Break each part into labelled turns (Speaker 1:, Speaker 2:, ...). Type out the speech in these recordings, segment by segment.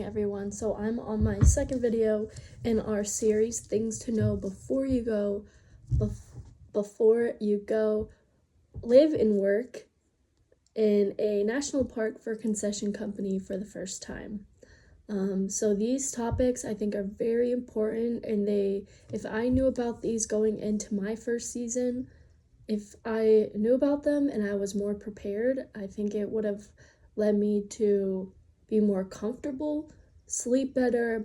Speaker 1: Everyone, so I'm on my second video in our series Things to Know Before You Go. Before you go live and work in a national park for Concession company for the first time. So these topics I think are very important, and if I knew about these going into my first season, if I knew about them and I was more prepared, I think it would have led me to be more comfortable, sleep better,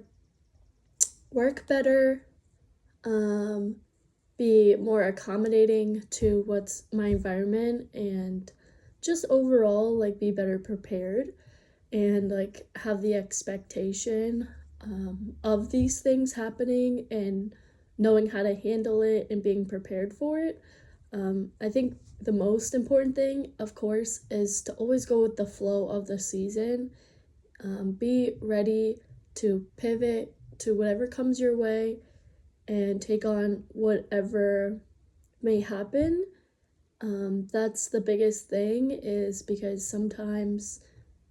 Speaker 1: work better, be more accommodating to what's my environment, and just overall be better prepared and have the expectation of these things happening and knowing how to handle it and being prepared for it. I think the most important thing, of course, is to always go with the flow of the season. Be ready to pivot to whatever comes your way and take on whatever may happen. That's the biggest thing, is because sometimes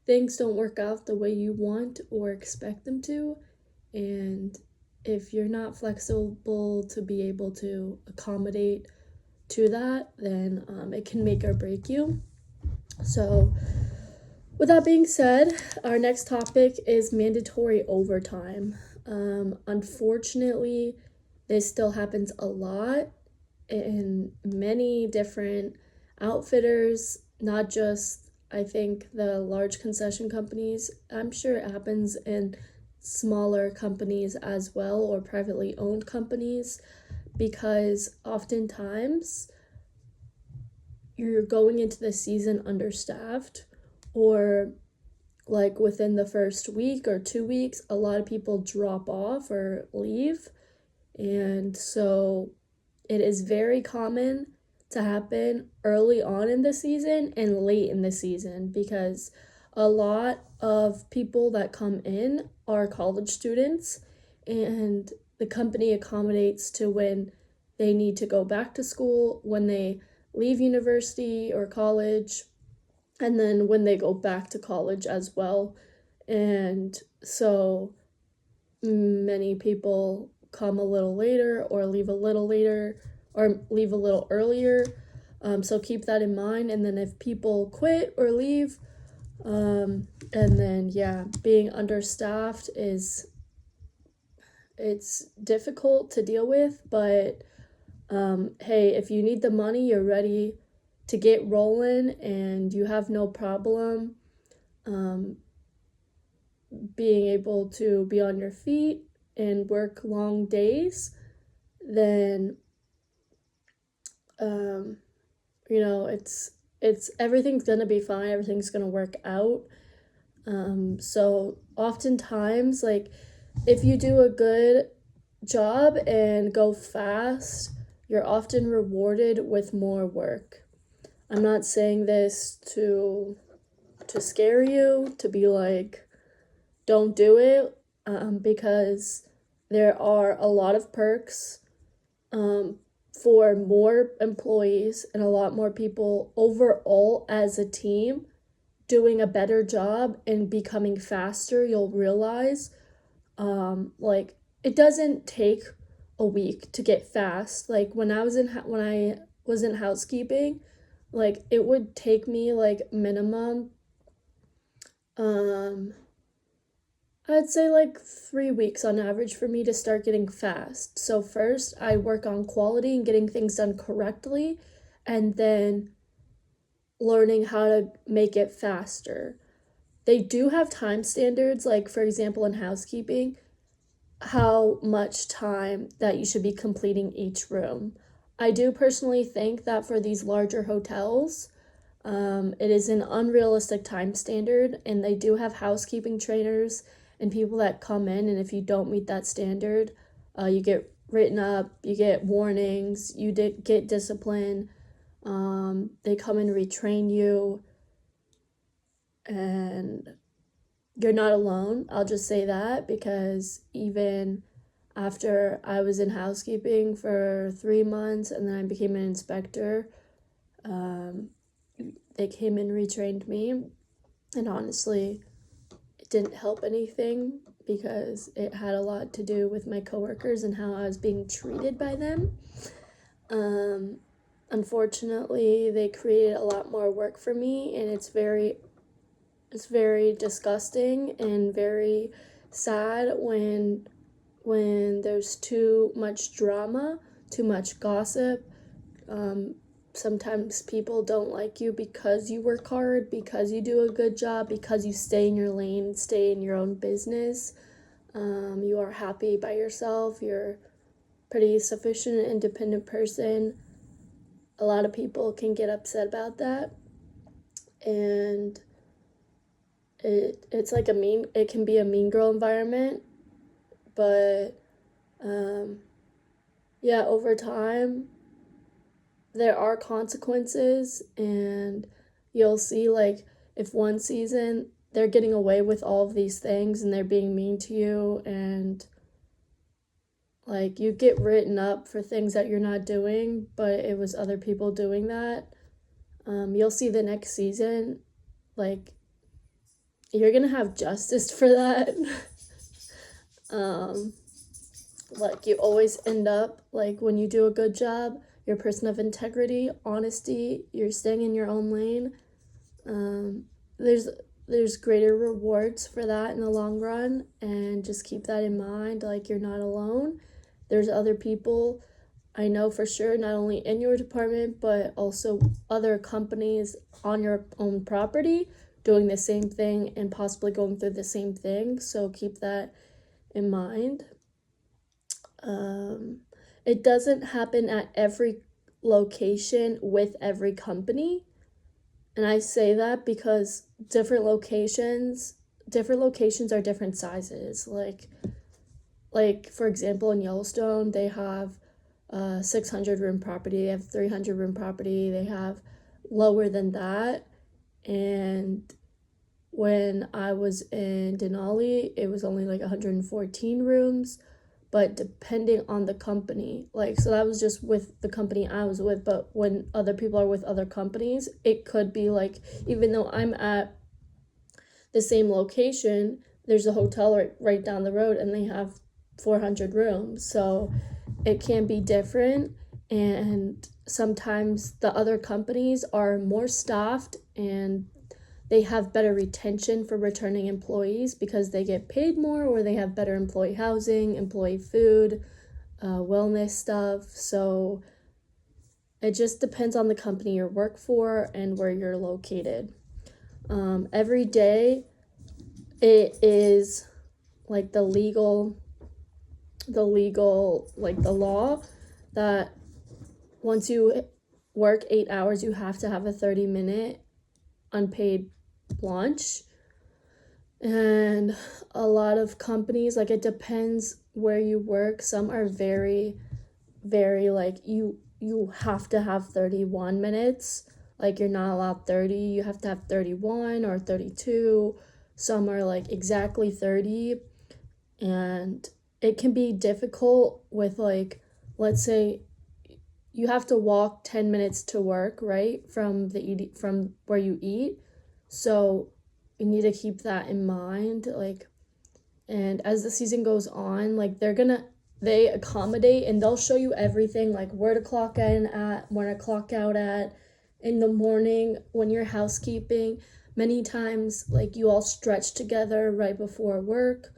Speaker 1: things don't work out the way you want or expect them to, and if you're not flexible to be able to accommodate to that, then it can make or break you. So with that being said, our next topic is mandatory overtime. Unfortunately, this still happens a lot in many different outfitters, not just, I think, the large concession companies. I'm sure it happens in smaller companies as well, or privately owned companies, because oftentimes you're going into the season understaffed, or within the first week or 2 weeks, a lot of people drop off or leave. And so it is very common to happen early on in the season and late in the season, because a lot of people that come in are college students, and the company accommodates to when they need to go back to school, when they leave university or college, and then when they go back to college as well. And so many people come a little later or leave a little later or leave a little earlier. So keep that in mind. And then if people quit or leave, and then being understaffed it's difficult to deal with, but hey, if you need the money, you're ready to get rolling, and you have no problem being able to be on your feet and work long days, then it's everything's gonna be fine, everything's gonna work out. So oftentimes, if you do a good job and go fast, you're often rewarded with more work. I'm not saying this to scare you, to be like, don't do it, because there are a lot of perks for more employees and a lot more people overall as a team doing a better job and becoming faster. You'll realize it doesn't take a week to get fast. When I was in housekeeping, it would take me minimum I'd say 3 weeks on average for me to start getting fast. So first I work on quality and getting things done correctly, and then learning how to make it faster. They do have time standards, for example in housekeeping, how much time that you should be completing each room. I do personally think that for these larger hotels, it is an unrealistic time standard, and they do have housekeeping trainers and people that come in, and if you don't meet that standard, you get written up, you get warnings, you get discipline. They come and retrain you, and you're not alone. I'll just say that, because even after I was in housekeeping for 3 months and then I became an inspector, they came and retrained me, and honestly, it didn't help anything because it had a lot to do with my coworkers and how I was being treated by them. Unfortunately, they created a lot more work for me, and it's very disgusting and very sad when there's too much drama, too much gossip. Sometimes people don't like you because you work hard, because you do a good job, because you stay in your lane, stay in your own business. You are happy by yourself. You're pretty sufficient and independent person. A lot of people can get upset about that. And it's like it can be a mean girl environment. But yeah, over time, there are consequences, and you'll see, like, if one season they're getting away with all of these things and they're being mean to you, and like you get written up for things that you're not doing, but it was other people doing that. You'll see the next season, like, you're gonna have justice for that. Like, you always end up, like, when you do a good job, you're a person of integrity, honesty, you're staying in your own lane. There's greater rewards for that in the long run, and just keep that in mind. Like, you're not alone. There's other people, I know for sure, not only in your department, but also other companies on your own property doing the same thing and possibly going through the same thing. So keep that in mind. It doesn't happen at every location with every company. And I say that because different locations are different sizes. Like for example, in Yellowstone, they have 600 room property, they have 300 room property, they have lower than that. And when I was in Denali, it was only like 114 rooms. But depending on the company, like, so that was just with the company I was with, but when other people are with other companies, it could be like, even though I'm at the same location, there's a hotel right down the road and they have 400 rooms. So it can be different, and sometimes the other companies are more staffed and they have better retention for returning employees because they get paid more, or they have better employee housing, employee food, wellness stuff. So it just depends on the company you work for and where you're located. Every day it is like the legal, like the law that once you work 8 hours, you have to have a 30-minute unpaid lunch. And a lot of companies, like, it depends where you work. Some are very, very like, you have to have 31 minutes. Like, you're not allowed 30, you have to have 31 or 32. Some are like exactly 30. And it can be difficult with, like, let's say you have to walk 10 minutes to work, right? From where you eat. So you need to keep that in mind. Like, and as the season goes on, like, they accommodate and they'll show you everything, like where to clock in at, where to clock out at. In the morning when you're housekeeping, many times, like, you all stretch together right before work.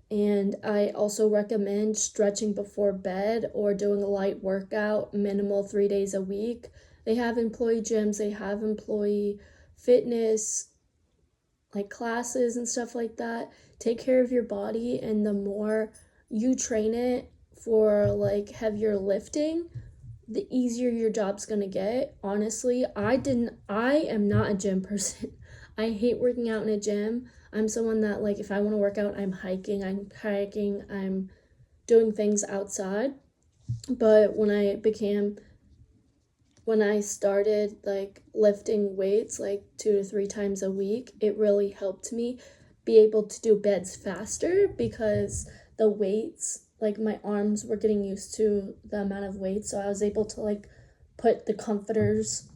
Speaker 1: And I also recommend stretching before bed or doing a light workout, minimal 3 days a week. They have employee gyms, they have employee fitness, like, classes and stuff like that. Take care of your body, and the more you train it for, like, heavier lifting, the easier your job's gonna get. Honestly, I am not a gym person. I hate working out in a gym. I'm someone that, like, if I want to work out, I'm hiking, I'm kayaking, I'm doing things outside. But when I started, like, lifting weights, like, 2 to 3 times a week, it really helped me be able to do beds faster because the weights, like, my arms were getting used to the amount of weight. So I was able to, like, put the comforters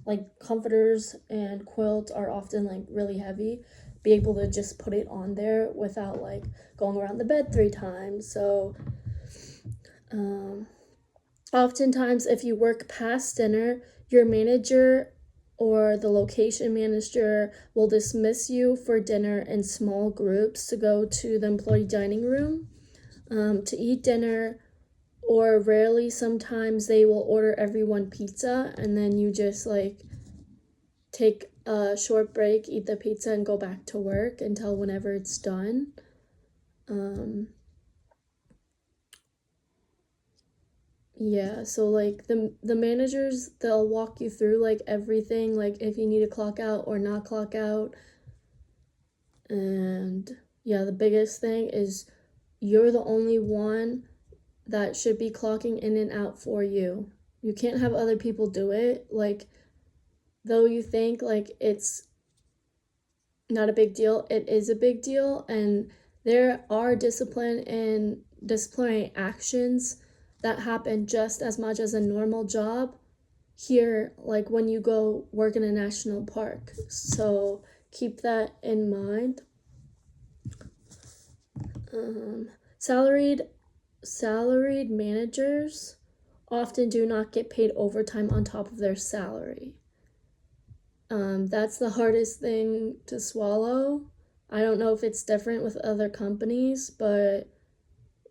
Speaker 1: and quilts are often, like, really heavy. be able to just put it on there without like going around the bed 3 times. So oftentimes if you work past dinner, your manager or the location manager will dismiss you for dinner in small groups to go to the employee dining room to eat dinner, or rarely sometimes they will order everyone pizza and then you just like take a short break, eat the pizza, and go back to work until whenever it's done. Yeah, so like the managers, they'll walk you through like everything, like if you need to clock out or not clock out. And yeah, the biggest thing is you're the only one that should be clocking in and out for you. You can't have other people do it. Like, though you think like it's not a big deal, it is a big deal. And there are disciplinary actions that happen just as much as a normal job here, like when you go work in a national park. So keep that in mind. Salaried managers often do not get paid overtime on top of their salary. That's the hardest thing to swallow. I don't know if it's different with other companies, but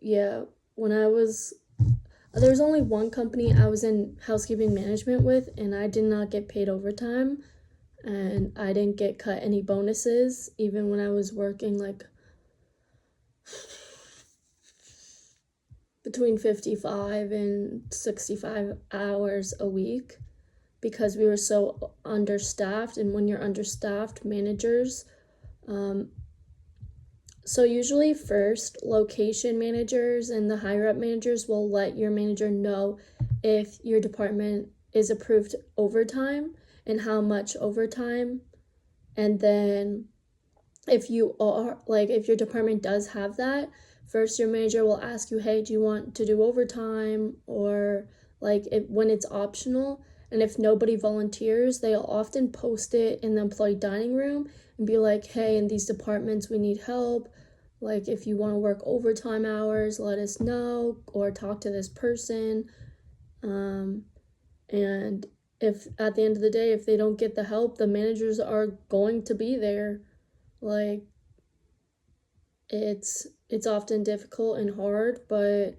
Speaker 1: yeah, there's only one company I was in housekeeping management with, and I did not get paid overtime, and I didn't get cut any bonuses, even when I was working like between 55 and 65 hours a week, because we were so understaffed. And when you're understaffed, managers, so usually first location managers and the higher up managers will let your manager know if your department is approved overtime and how much overtime. And then if your department does have that, first your manager will ask you, hey, do you want to do overtime, or like when it's optional. And if nobody volunteers, they'll often post it in the employee dining room and be like, hey, in these departments we need help, like if you want to work overtime hours, let us know, or talk to this person. And if at the end of the day, if they don't get the help, the managers are going to be there. Like, it's often difficult and hard, but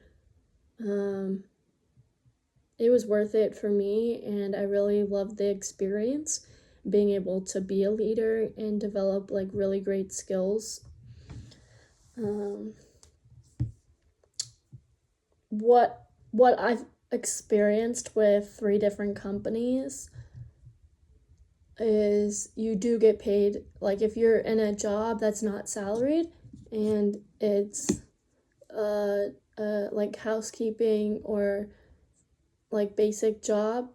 Speaker 1: it was worth it for me, and I really loved the experience, being able to be a leader and develop like really great skills. What I've experienced with 3 different companies is you do get paid, like if you're in a job that's not salaried and it's like housekeeping or like basic job,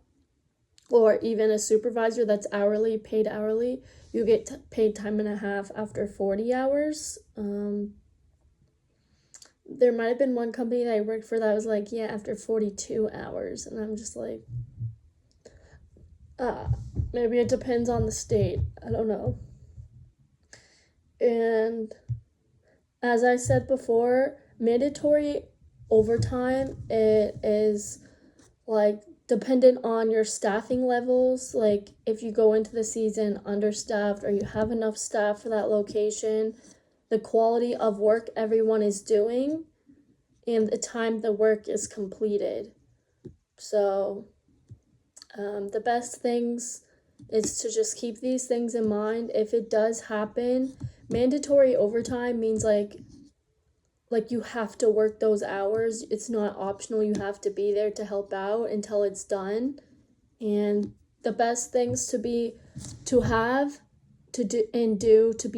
Speaker 1: or even a supervisor that's paid hourly, you get paid time and a half after 40 hours. There might have been one company that I worked for that was like, yeah, after 42 hours. And I'm just like, maybe it depends on the state. I don't know. And as I said before, mandatory overtime, it is like dependent on your staffing levels. Like if you go into the season understaffed or you have enough staff for that location, the quality of work everyone is doing, and the time the work is completed. So the best things is to just keep these things in mind. If it does happen, mandatory overtime means like you have to work those hours. It's not optional. You have to be there to help out until it's done. And the best things to be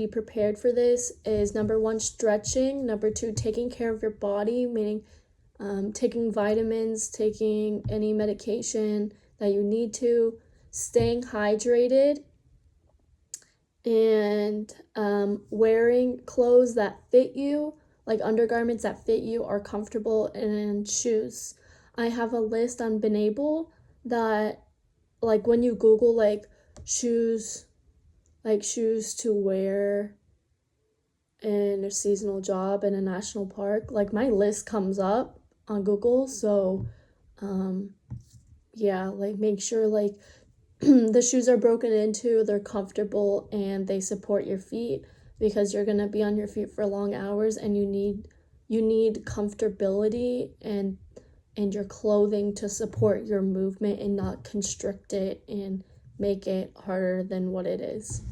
Speaker 1: prepared for this is, number 1, stretching, number 2, taking care of your body, meaning taking vitamins, taking any medication that you need to, staying hydrated, and wearing clothes that fit you, like undergarments that fit you, are comfortable, and shoes. I have a list on Benable that, like when you Google like shoes to wear in a seasonal job in a national park, like my list comes up on Google. So yeah, like make sure like the shoes are broken into, they're comfortable, and they support your feet, because you're going to be on your feet for long hours, and you need comfortability and your clothing to support your movement and not constrict it and make it harder than what it is.